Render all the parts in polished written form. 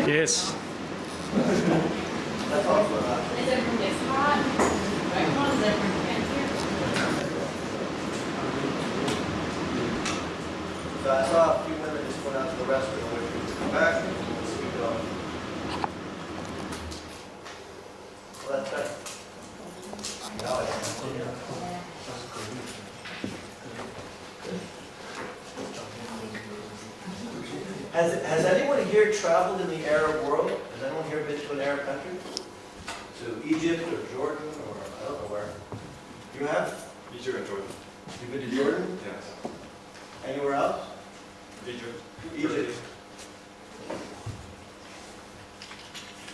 Yes. That's also an option. Is it from this hot? Right one, is it from here? So I saw a few women just went out to the restroom, which we come back, let's keep going. Well, that's better. Now I can continue. Has anyone here traveled in the Arab world? Has anyone here been to an Arab country? To Egypt or Jordan or I don't know where? You have? Egypt and Jordan. You've been to Jordan? Yes. Anywhere else? Egypt. Egypt.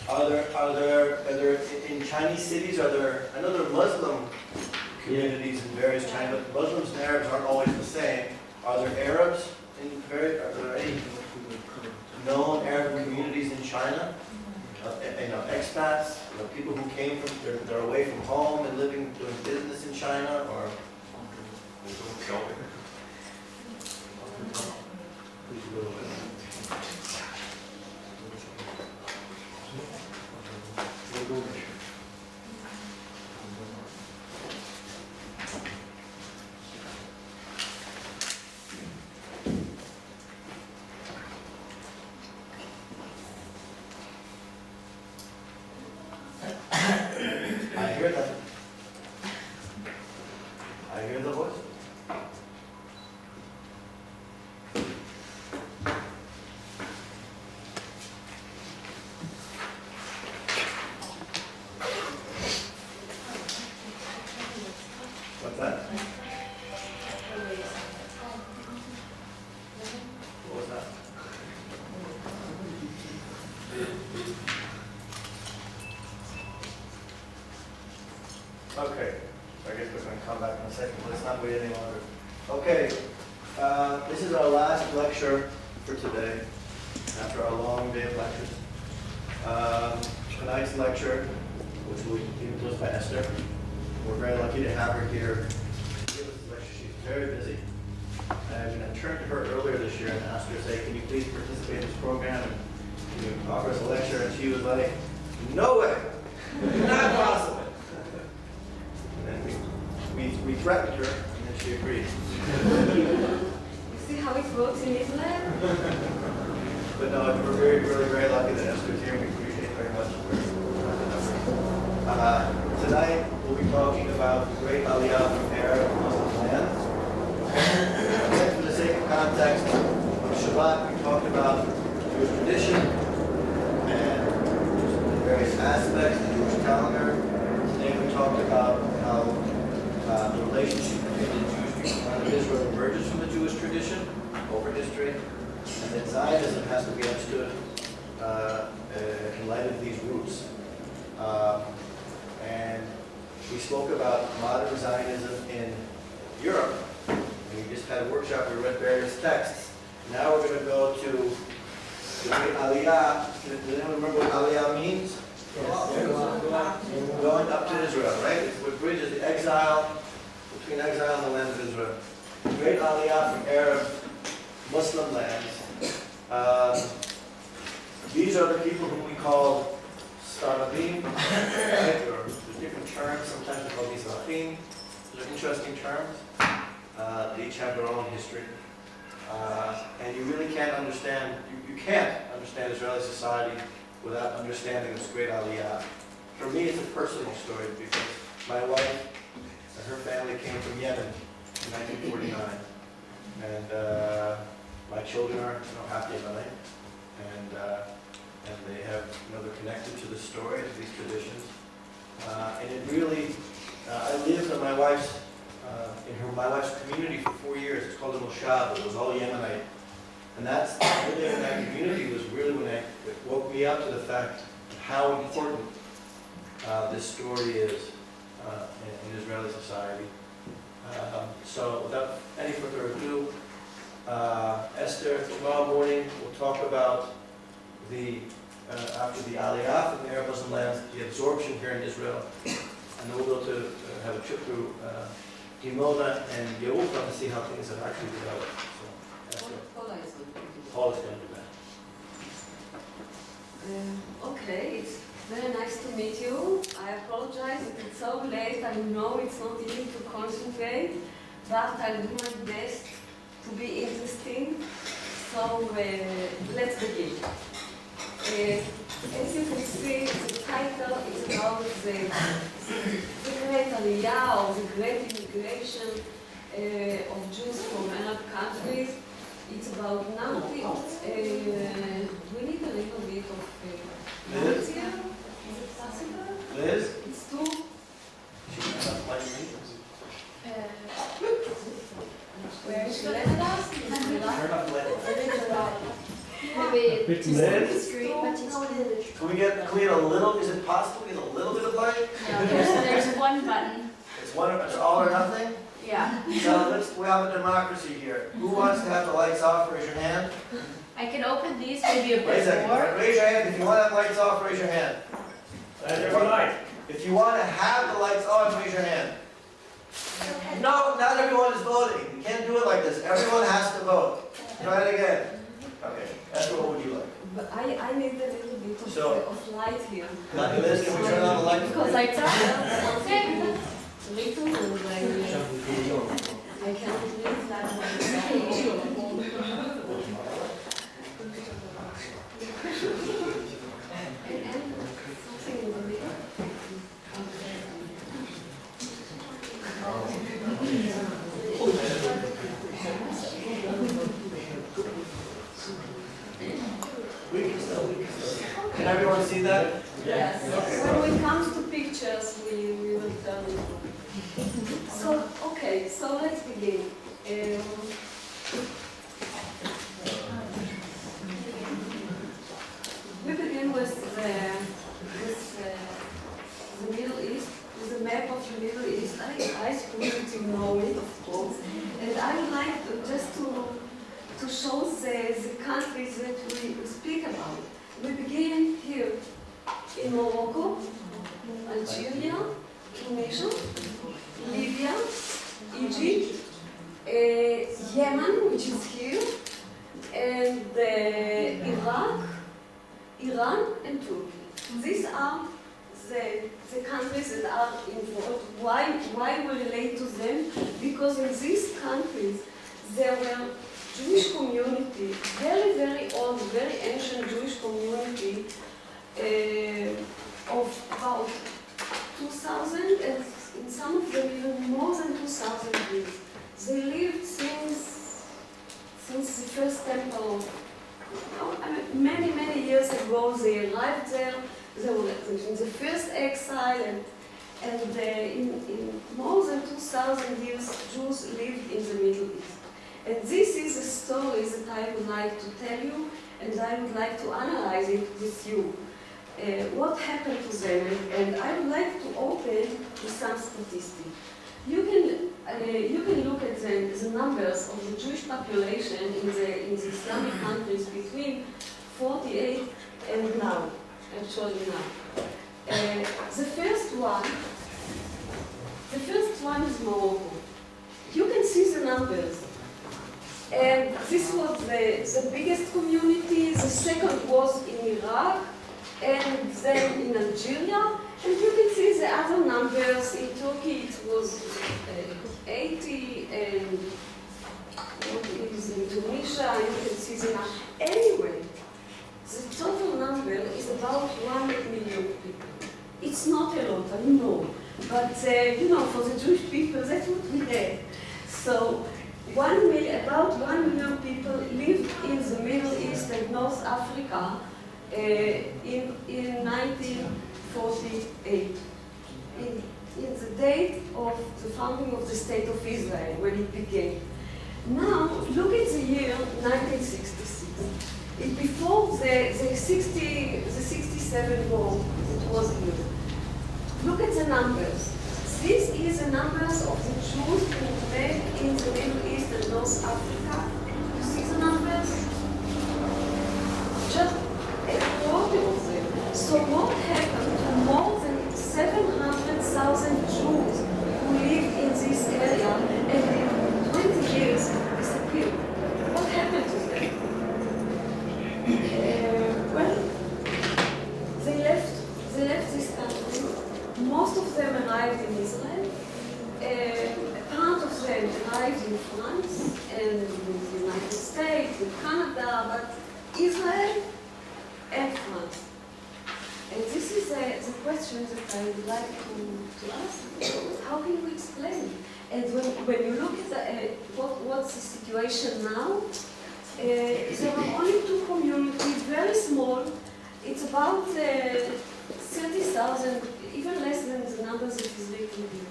Are there in Chinese cities, I know there are Muslim communities in various China, but Muslims and Arabs aren't always the same. Are there Arabs are there any known Arab communities in China? Expats, people who came from, they're away from home and doing business in China, or? I hear that. I hear the voice. What's that? What was that? Okay, so I guess we're going to come back in a second. Let's not wait any longer. Okay, this is our last lecture for today, after our long day of lectures. Tonight's lecture, which will be given to us by Esther. We're very lucky to have her here to give us this lecture. She's very busy. And I turned to her earlier this year and asked her to say, can you please participate in this program and can you offer us a lecture? And she was like, no way, not possible. And then we threatened her, and then she agreed. You see how it works in Islam? But no, we're really very lucky that Esther's here. We appreciate it very much. Tonight, we'll be talking about the great Aliya from Arab and Muslim lands. And for the sake of context, on Shabbat, we talked about Jewish tradition and various aspects of the Jewish calendar. Today, we talked about how the relationship between the Jewish people and Israel emerges from the Jewish tradition over history, and that Zionism has to be understood in light of these roots. And we spoke about modern Zionism in Europe. And we just had a workshop, we read various texts. Now we're going to go to the great Aliya. Does anyone remember what Aliya means? Going up to Israel, right? It's what bridges the exile, between exile and the land of Israel. The great Aliya from Arab Muslim lands. These are the people whom we call Starabim, right? Or there's different terms. Sometimes they're called Mizrahim. Those are interesting terms. They each have their own history. And you really can't understand, you can't understand Israeli society without understanding this great Aliya. For me, it's a personal story because my wife and her family came from Yemen in 1949. And my children are half Yemenite. And they have, they're connected to the story, to these traditions. And it really, I lived in my wife's community for 4 years. It's called the Moshab. It was all Yemenite. And living in that community was really when it woke me up to the fact of how important this story is in Israeli society. So without any further ado, Esther, tomorrow morning we'll talk about after the Aliya from the Arab Muslim lands, the absorption here in Israel, and then we'll go to have a trip through Dimona and Yerucham to see how things have actually developed. So, Paul is going to do that. I know it's not easy to concentrate, but I'll do my best to be interesting. So let's begin. As you can see, the title is about the great Aliya, or the great immigration of Jews from Arab countries. It's about nothing. We need a little bit of notes here. Is it possible? Liz? It's too. Where is Let it? us. Turn up light. Maybe Liz? discreet, but it's Can we get a little, is it possible to get a little bit of light? no, there's one button. It's all or nothing? Yeah. So we have a democracy here. Who wants to have the lights off, raise your hand. I can open these maybe a Wait a bit second, more. raise your hand if you want to have lights off, raise your hand. If you want to have the lights on, raise your hand. No, not everyone is voting. You can't do it like this. Everyone has to vote. Try it again. Okay, Esther, what would you like? But I need a little bit of light here. Liz, can we turn on the lights? Because I tried something little and I can't read that one. And something in the middle. Can everyone see that? Yes. When it comes to pictures, we will tell you. So, okay, so let's begin. We begin with the Middle East, with the map of the Middle East. I suppose that you know it, of course. And I would like just to show the countries that we speak about. We begin here in Morocco, Algeria, Tunisia, Libya, Egypt, Yemen, which is here, and Iraq, Iran, and Turkey. These are the countries that are involved. Why we relate to them? Because in these countries there were Jewish community, very, very old, very ancient Jewish community of about 2,000, and in some of them even more than 2,000 years. They lived since the first temple. Many, many years ago they arrived there. They were in the first exile, and in more than 2,000 years Jews lived in the Middle East. And this is a story that I would like to tell you, and I would like to analyze it with you. What happened to them, and I would like to open with some statistics. You can look at the numbers of the Jewish population in the Islamic countries between 48 and now, actually now. The first one is Morocco. You can see the numbers. And this was the biggest community. The second was in Iraq, and then in Algeria. And you can see the other numbers. In Turkey it was 80, and what is in Tunisia, you can see the number. Anyway, the total number is about 1 million people. It's not a lot, I know. But, for the Jewish people, that's what we had. So, about 1 million people lived in the Middle East and North Africa in 1948, in the date of the founding of the State of Israel, when it began. Now, look at the year 1966. Before the 67 war that was here. Look at the numbers. This is the numbers of the Jews who lived in the Middle East and North Africa. You see the numbers? Just a quarter of them. So what happened to more than 700,000 Jews who lived in this area and in 20 years disappeared? What happened to them? They left this country. Most of them arrived in Israel, question that I would like to ask. How can we explain? And when you look at what's the situation now, there are only two communities, very small. It's about 30,000, even less than the numbers that is written here.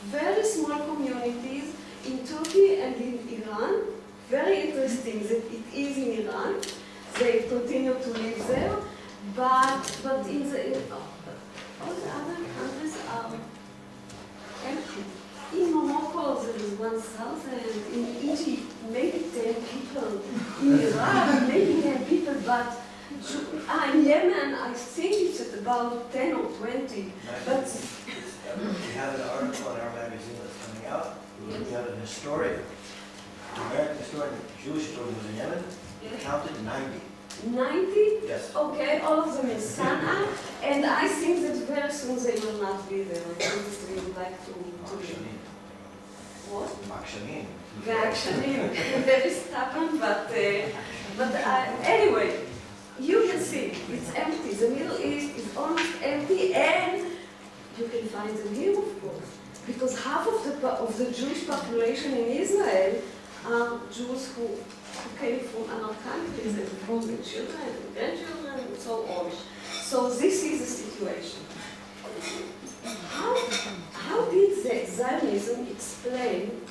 Very small communities in Turkey and in Iran. Very interesting that it is in Iran. They continue to live there, but in all the other countries are empty. In Morocco, there is 1,000. In Egypt, maybe 10 people. In Iraq, maybe 10 people. But in Yemen, I think it's at about 10 or 20. But we have an article in our magazine that's coming out. Yes. We have an historian, an American historian, Jewish historian who's in Yemen, yes. counted 90. 90? Yes. Okay, all of them in Sana'a. And I think that very soon they will not be there. I think that we would like to be. What? Makshanim. Reactionary, very stubborn, but anyway, you can see it's empty. The Middle East is almost empty, and you can find them here, of course, because half of the Jewish population in Israel are Jews who came from other countries and from the children and grandchildren and so on. So this is the situation. How did the Zionism explain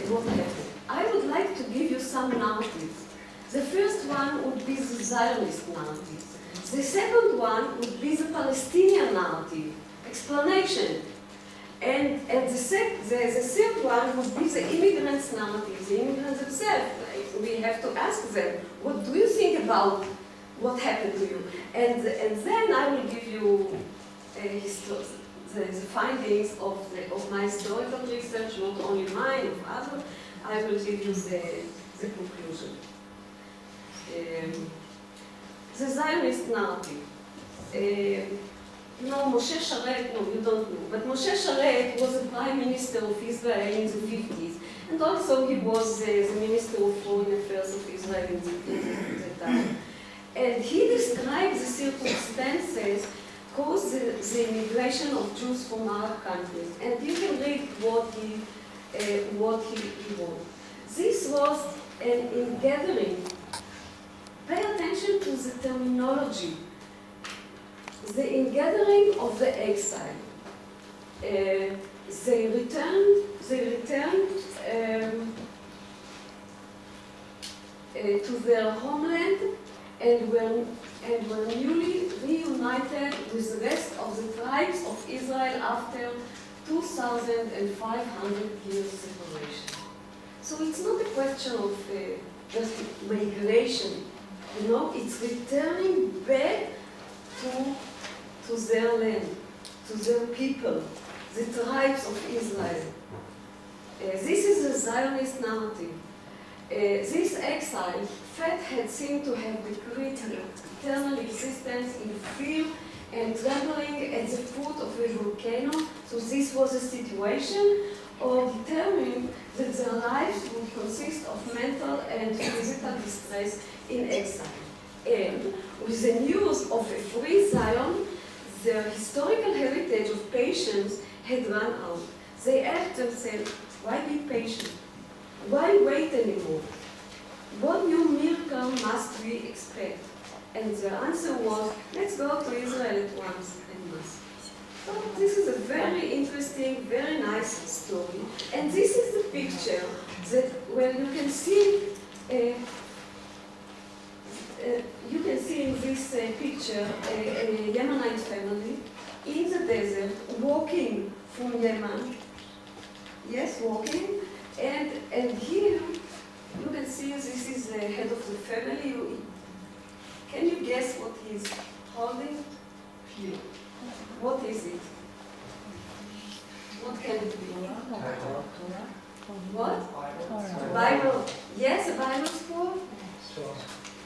what happened? I would like to give you some narratives. The first one would be the Zionist narrative. The second one would be the Palestinian narrative, explanation. And the third one would be the immigrants' narrative, the immigrants themselves. We have to ask them, what do you think about what happened to you? And then I will give you the findings of my historical research, not only mine, of others. I will give you the conclusion. The Zionist narrative. Moshe Sharet, no, you don't know, but Moshe Sharet was the Prime Minister of Israel in the 50s, and also he was the Minister of Foreign Affairs of Israel in the time. And he described the circumstances caused the immigration of Jews from Arab countries. And you can read what he wrote. This was an ingathering. Pay attention to the terminology. The ingathering of the exile. They returned to their homeland and were newly reunited with the rest of the tribes of Israel after 2,500 years separation. So it's not a question of just migration, it's returning back to their land, to their people, the tribes of Israel. This is the Zionist narrative. This exile, faith had seemed to have decreed eternal existence in fear and trembling at the foot of a volcano. So this was a situation of determining that their lives would consist of mental and physical distress in exile. And with the news of a free Zion, their historical heritage of patience had run out. They asked themselves, why be patient? Why wait anymore? What new miracle must we expect? And their answer was, let's go to Israel at once and must. So this is a very interesting, very nice story. And this is the picture that, well, you can see in this picture a Yemenite family in the desert walking from Yemen. Yes, walking. And here you can see this is the head of the family. Can you guess what he's holding? Here. What is it? What can it be? What? Bible. Yes, a Bible scroll.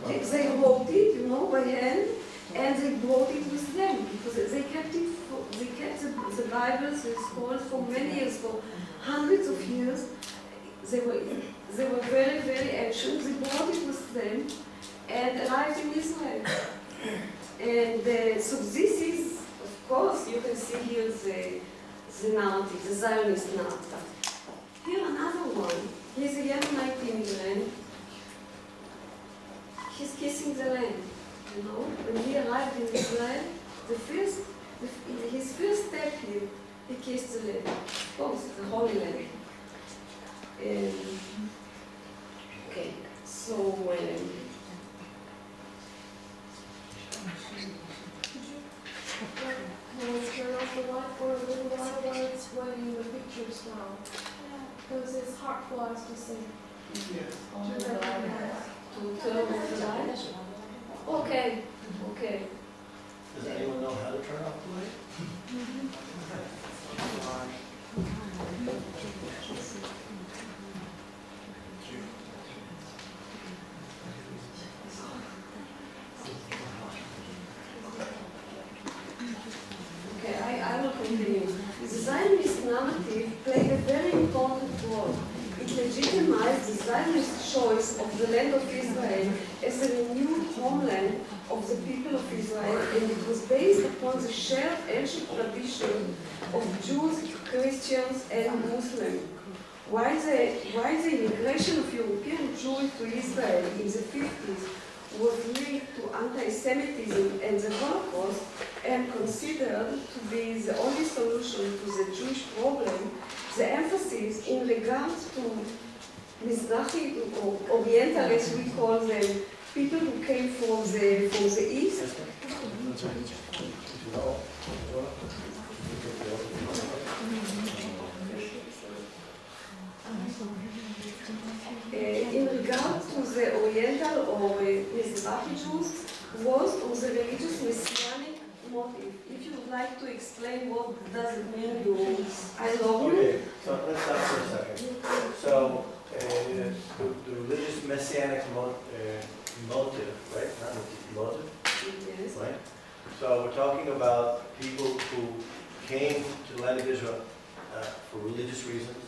They wrote it, by hand, and they brought it with them because they kept it. They kept the Bibles, the scrolls for many years, for hundreds of years. They were very, very ancient. They brought it with them and arrived in Israel. And so this is, of course, you can see here the narrative, the Zionist narrative. Here another one. He's a Yemenite immigrant. He's kissing the land, you know. When he arrived in Israel, his first step here, he kissed the land. Of course, the Holy Land. Okay, so Can we turn off the light for a little while while it's running the pictures now? Because it's hard for us to see. To recognize. to turn off the light. Okay, okay. Does anyone know how to turn off the light? Okay, I will continue. The Zionist narrative played a very important role. It legitimized the Zionist choice of the land of Israel as a renewed homeland of the people of Israel, and it was based upon the shared ancient tradition of Jews, Christians, and Muslims. While the immigration of European Jews to Israel in the 50s was linked to anti-Semitism and the Holocaust, and considered to be the only solution to the Jewish problem, the emphasis in regards to Mizrahi or Oriental, as we call them, people who came from the East. In regard to the Oriental or Mizrahi Jews, was on the religious messianic motive. If you would like to explain what does it mean, I love you. Okay, so let's stop for a second. So, the religious messianic motive, right? Not motive, Yes. right? So we're talking about people who came to the land of Israel for religious reasons,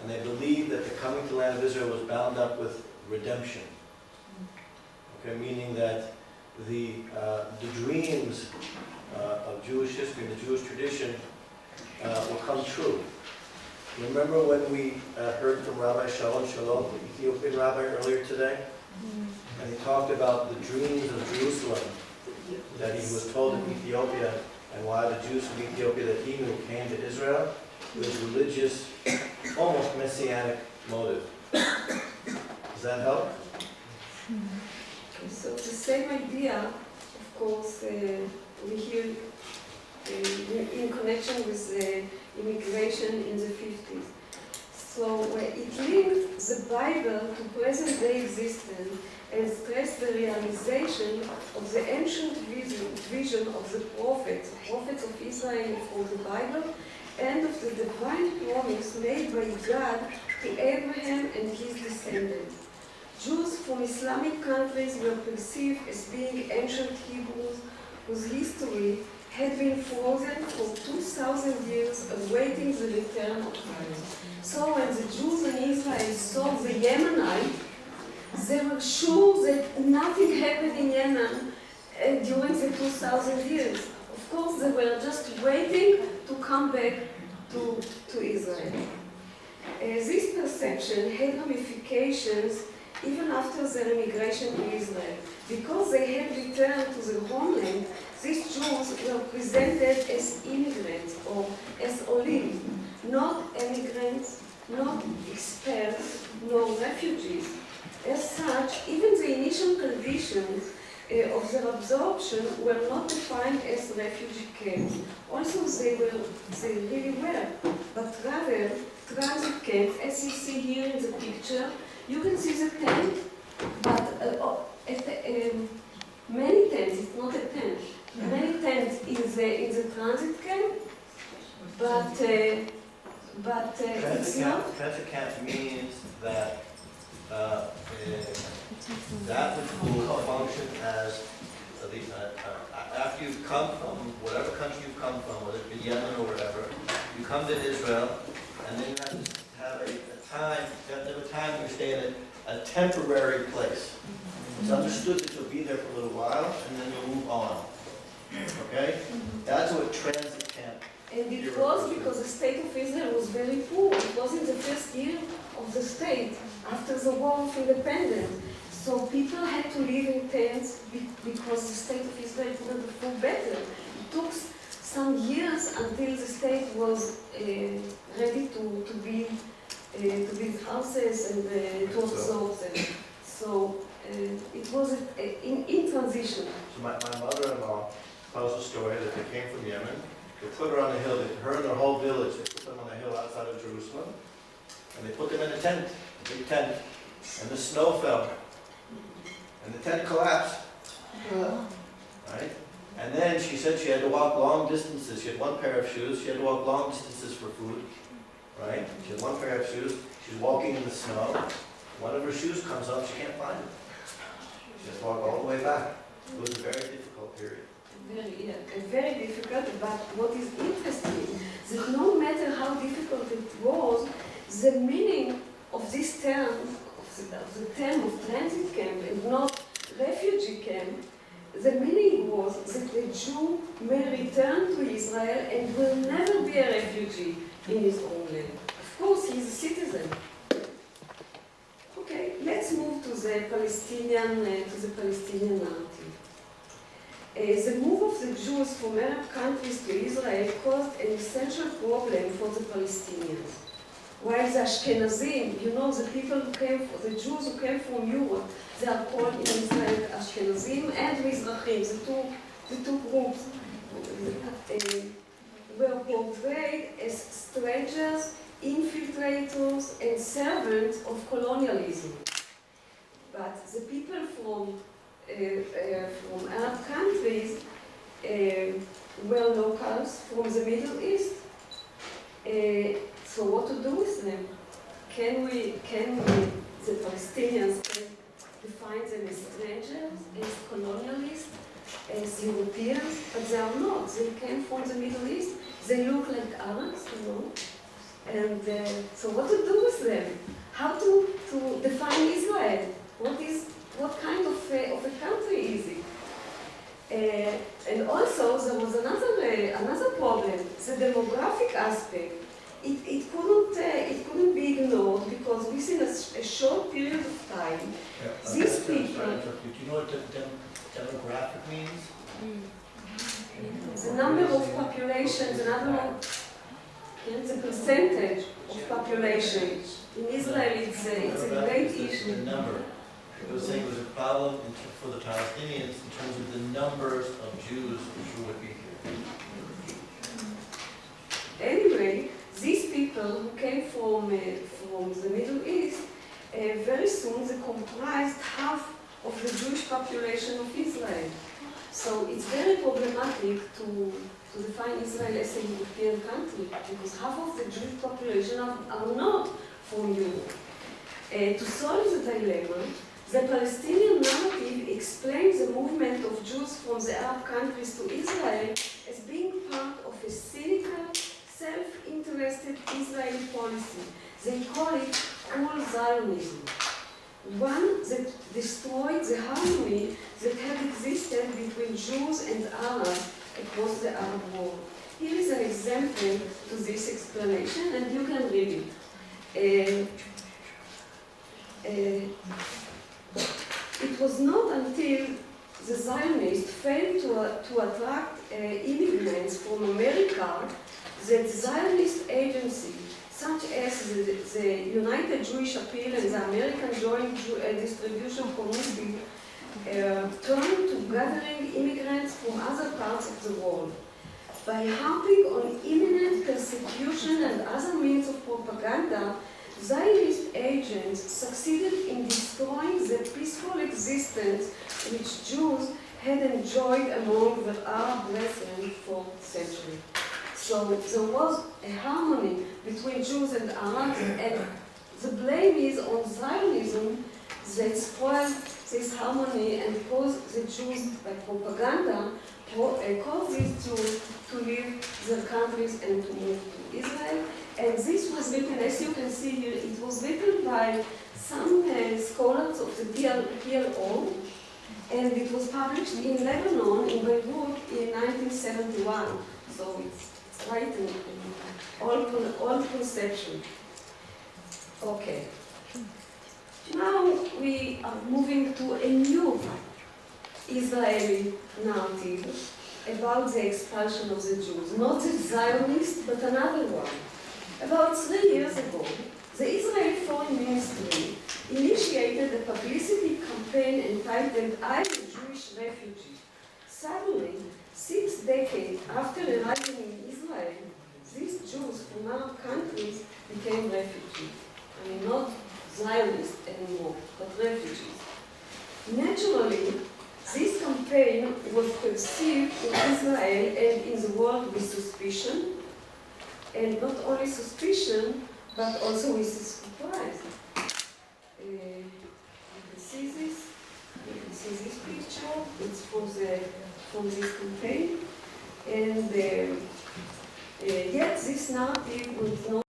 and they believed that the coming to the land of Israel was bound up with redemption. Okay, meaning that the dreams of Jewish history and the Jewish tradition will come true. Remember when we heard from Rabbi Shalom, the Ethiopian rabbi, earlier today? And he talked about the dreams of Jerusalem that he was told in Ethiopia, and why the Jews from Ethiopia that he knew came to Israel with religious, almost messianic motive. Does that help? So the same idea, of course, we hear in connection with immigration in the 50s. So it linked the Bible to present-day existence and stressed the realization of the ancient vision of the prophets of Israel from the Bible, and of the divine promise made by God to Abraham and his descendants. Jews from Islamic countries were perceived as being ancient Hebrews whose history had been frozen for 2,000 years awaiting the return of Christ. So when the Jews in Israel saw the Yemenite, they were sure that nothing happened in Yemen during the 2,000 years. Of course, they were just waiting to come back to Israel. This perception had ramifications even after their immigration to Israel. Because they had returned to their homeland, these Jews were presented as immigrants or as olim, not immigrants, not expels, nor refugees. As such, even the initial conditions of their absorption were not defined as refugee camps. Also, they really were, but rather transit camps, as you see here in the picture. You can see the tent, but many tents, it's not a tent, many tents in the transit camp, but it's not. Transit camp means that that which will function as after you've come from whatever country you've come from, whether it be Yemen or wherever, you come to Israel, and then you have to have a time when you stay in a temporary place. It's understood that you'll be there for a little while, and then you'll move on. Okay? That's what transit camp. And it was because the state of Israel was very poor. It was in the first year of the state, after the war of independence. So people had to live in tents because the state of Israel couldn't afford better. It took some years until the state was ready to build houses and to absorb them. So it was in transition. So my mother-in-law tells a story that they came from Yemen. They put her on the hill, her and their whole village, they put them on the hill outside of Jerusalem, and they put them in a tent, a big tent, and the snow fell, and the tent collapsed, right? And then she said she had to walk long distances. She had one pair of shoes, she had to walk long distances for food, right? She had one pair of shoes, she's walking in the snow, one of her shoes comes up, she can't find it. She has to walk all the way back. It was a very difficult period. Very difficult, but what is interesting is that no matter how difficult it was, the meaning of this term, of the term of transit camp and not refugee camp, the meaning was that the Jew may return to Israel and will never be a refugee in his own land. Of course, he is a citizen. Okay, let's move to the Palestinian narrative. The move of the Jews from Arab countries to Israel caused an essential problem for the Palestinians. While the Ashkenazim, you know, the people who came, the Jews who came from Europe, they are called in Israel Ashkenazim and Mizrahim, the two groups were portrayed as strangers, infiltrators, and servants of colonialism. But the people from Arab countries were locals from the Middle East. So what to do with them? Can we, the Palestinians, can define them as strangers, as colonialists, as Europeans? But they are not. They came from the Middle East. They look like Arabs, you know. And so what to do with them? How to define Israel? What kind of a country is it? And also there was another problem, the demographic aspect. It couldn't be ignored because within a short period of time, these people. Do you know what demographic means? The number of population, the percentage of population. In Israel, it's a great issue. The number. I was saying it was a problem for the Palestinians in terms of the numbers of Jews who would be here. Anyway, these people who came from the Middle East, very soon they comprised half of the Jewish population of Israel. So it's very problematic to define Israel as a European country because half of the Jewish population are not from Europe. To solve the dilemma, the Palestinian narrative explains the movement of Jews from the Arab countries to Israel as being part of a cynical, self-interested Israeli policy. They call it cool Zionism, one that destroyed the harmony that had existed between Jews and Arabs across the Arab world. Here is an example to this explanation, and you can read it. It was not until the Zionists failed to attract immigrants from America that Zionist agencies, such as the United Jewish Appeal and the American Joint Distribution Committee, turned to gathering immigrants from other parts of the world. By harping on imminent persecution and other means of propaganda, Zionist agents succeeded in destroying the peaceful existence which Jews had enjoyed among their Arab brethren for centuries. So there was a harmony between Jews and Arabs, and the blame is on Zionism that spoiled this harmony and caused the Jews, by propaganda, caused these Jews to leave their countries and to move to Israel. And this was written, as you can see here, it was written by some scholars of the PLO, And it was published in Lebanon, in Beirut, in 1971. So it's right in old conception. Okay. Now we are moving to a new Israeli narrative about the expulsion of the Jews. Not the Zionist, but another one. About 3 years ago, the Israeli Foreign Ministry initiated a publicity campaign entitled "I'm a Jewish Refugee." Suddenly, 6 decades after arriving in Israel, these Jews from our countries became refugees. I mean, not Zionists anymore, but refugees. Naturally, this campaign was perceived in Israel and in the world with suspicion, and not only suspicion, but also with surprise. You can see this picture. It's from this campaign, and yet this narrative was not